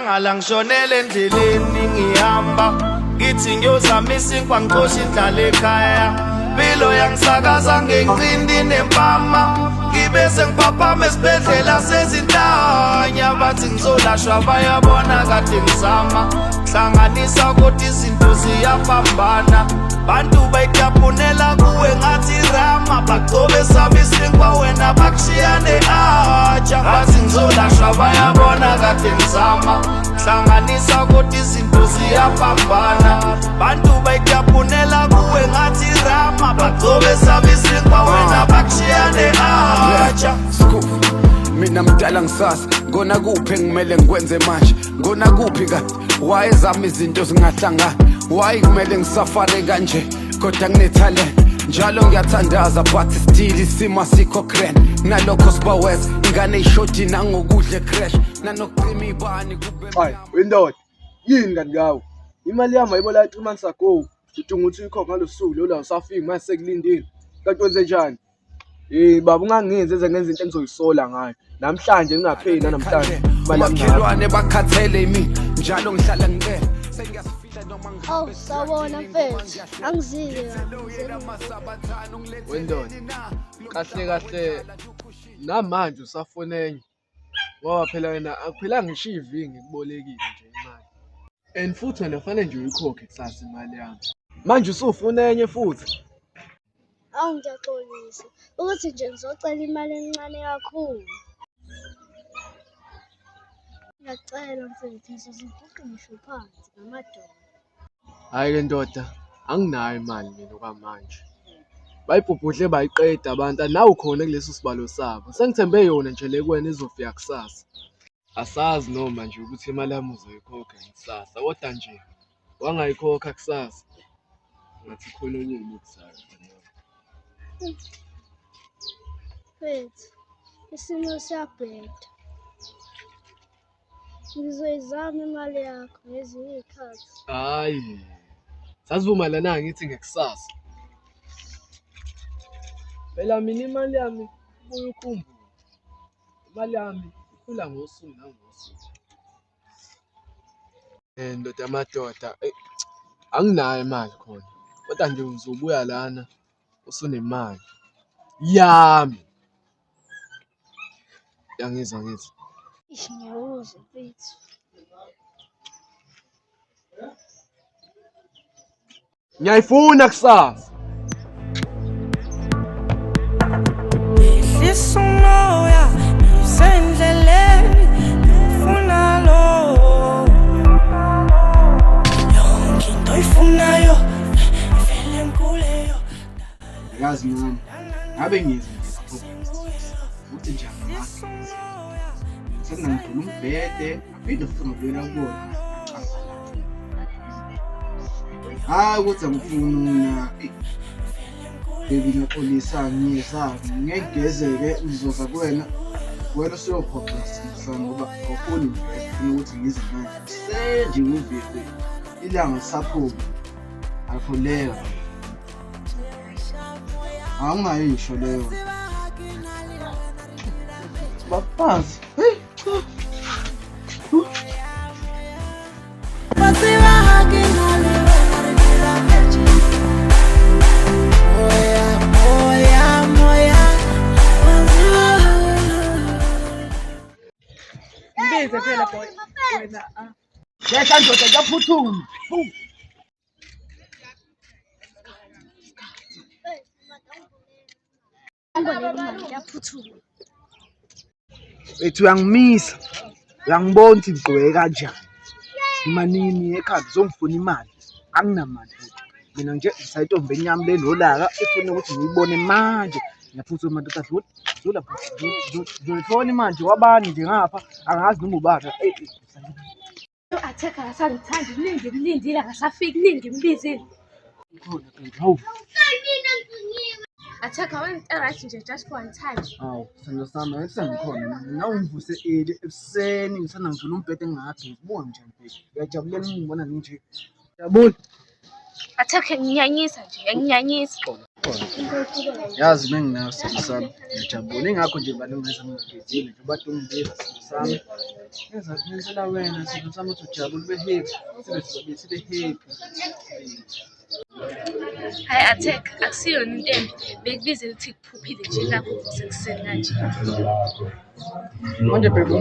Ngala ngishonele endleleni ngihamba ngithi ngiyozama isinkwa ngixosha indlala ekhaya impilo yangisakaza ngencindi nempama ngibe sengiphaphama esibhedlela sezintanya bathi ngizolashwa bayabona kade ngizama hlanganisa kodwa izinto ziyapambana bantu bayitapunela kuwe ngathi rama bagcobe sami isinkwa wena bakushiyane atsha bathi ngizolashwa bayabona kade ngizama hlanganisa kodwa izinto ziyapambana bantu bayitapunela kuwe ngathi rama bagcobe sami isinkwa wena bakushiyane atsha. Mina mdala ngisasa ngona kuphi ngimele ngikwenze manje ngona kuphi kanti why zami izinto zingahlangani why kumele ngisafare kanje kodwa nginetalent njalo ngiyathandaza but still isimo sikho grand nalokho sibaweza ingane ishoti nangokudle crash nanokucima ibani kube hayi wendoda yini kanti ngawo imali yami ayibola 3 months ago uthi ukuthi uyikhokha ngalosuku lo la usafika mase sekulindile kanti wenze njani baba ungangenzi eze ngenza into engizoyisola ngayo namhlanje ngingapheli namhlanje makhelwane bakhathele imi njalo ngihlala ngibele sengiyasifihla noma Oh, sawona mfethu. Angizike wendoda kahle namanje usafuna enye ngoba phela wena akuphela ngisho ivingi kubolekile nje imali and futhi wena fanele nje uyikhokhe kusasa imali yami manje usufuna enye futhi Ngiyaxolisa ukuthi nje ngizocela imali encane kakhulu. Ngiyacela mfethu ngizoziguqa ngisho phansi ngamadolo. hayi ke ndoda anginayo imali mina okwamanje bayibhubhudle bayiqeda abantu nawe khona kuleso sibalo sabo sengithembe yona nje le kuwena izofika kusasa asazi noma nje ukuthi imali yami uzoyikhokha kusasa kodwa nje wangayikhokha kusasa ngathi khona onyeni kusasa. Mfethu, isimo siyabheda. Ngizoyizama imali yakho ngezinye izikhathi. Hayi sazivumelana ngithi ngekusasa phela mina imali yami ubuye ukhumbule imali yami ikhula ngosuku nangosuku ndoda amadoda anginayo imali khona kodwa nje uzobuya lana usunemali yami yangizwa ngithi Ngiyawuzwa mfethu. ngiyayifuna kusasa. Ehlisa umoya ngisendleleni ngifuna lo yonke into oyifunayo ivele nkuleyo yazi mama ngabe ngiyenza futhi njani senangidlula umbhede aphinde futhi ngibuyela kubona hayi ukuthi angifuna baby ngaxolisa ngiyesazi ngegezeke ngizoza kuwena usuyophoxisa ngoba awufuni ufuna ukuthi ngize manje senje uvile ilanga lisaphuma akho leyo awungayisho leyo baphansi Bize phela boy wena shesha ndoda yaphuthuma Angibonile imali yaphuthuma. ethu uyangimisa uyangibona ukuthi ngigqoke kanjani imanini ekhaya uzongifuna imali anginamali mina nje isayintombi enyama lenolaka efuna ukuthi ngiyibone manje ngiyaphuthuma madoda dlula ngifona manje wabani nje ngapha angazi noma ubaka Atheka asangithandi kulindile akasafiki ngimbize. hawu Atheka wena right nje just for one time. hawu sando sami esengikhona nawungivuse eli ebuseni ngisana ngidlula umbhede engakhe ubona njani bheki uyajabulela ngibona nje jabula Atheka nginyanyisa nje, nginyanyisa. Yazi menginayo sisi sami ngiyajabula ingakho nje balungisa ngigezile nje bathi ungibika sisi sami yenza kunisela wena sisi sami uthi ujabule ube happy sibe happy. Hayi Attack, akusiyona into embi. Bekubizela ukuthi kuphuphile nje lapho sekuseni kanje. Manje baby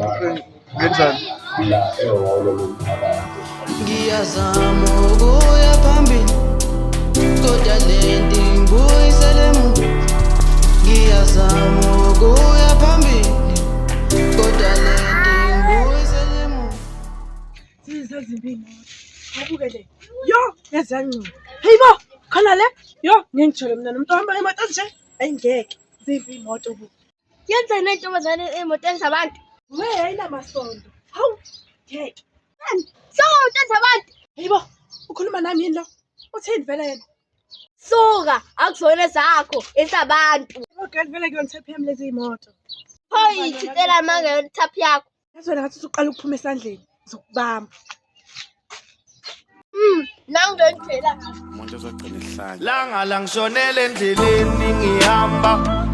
ngenzani? Ngiyazama ukuya phambili kodwa lento ngibuyisele emuva. Ngiyazama ukuya phambili kodwa lento ngibuyisele emuva. Zizazimbini abukele yo yazancuba hey bo khona le yo ngingijole mina nomuntu ohamba imoto nje ayingeke zivi imoto bu Yenza nentombazane emotweni zabantu. we ayinamasondo hawu ngeke Sonke zabantu. hey bo ukhuluma nami yini lo uthini vele yena Suka akuzona zakho esabantu. okay vele kuyonithepha yami lezi imoto Hoyi thitela manga yothapi yakho. yazona ngathi usuqala ukuphuma esandleni zokubamba Nangidonithela. Umuntu ozogcina ihlanya. Langa langishonele endleleni ngihamba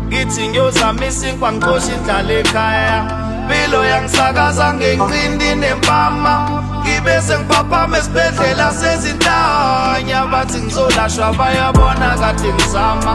ngithi ngiyozama isinkwa ngixoshe indlala ekhaya Impilo yangisakaza ngencindi nempama Ngibe sengiphaphama esibhedlela sezintanya Bathi ngizolashwa bayabona kade ngizama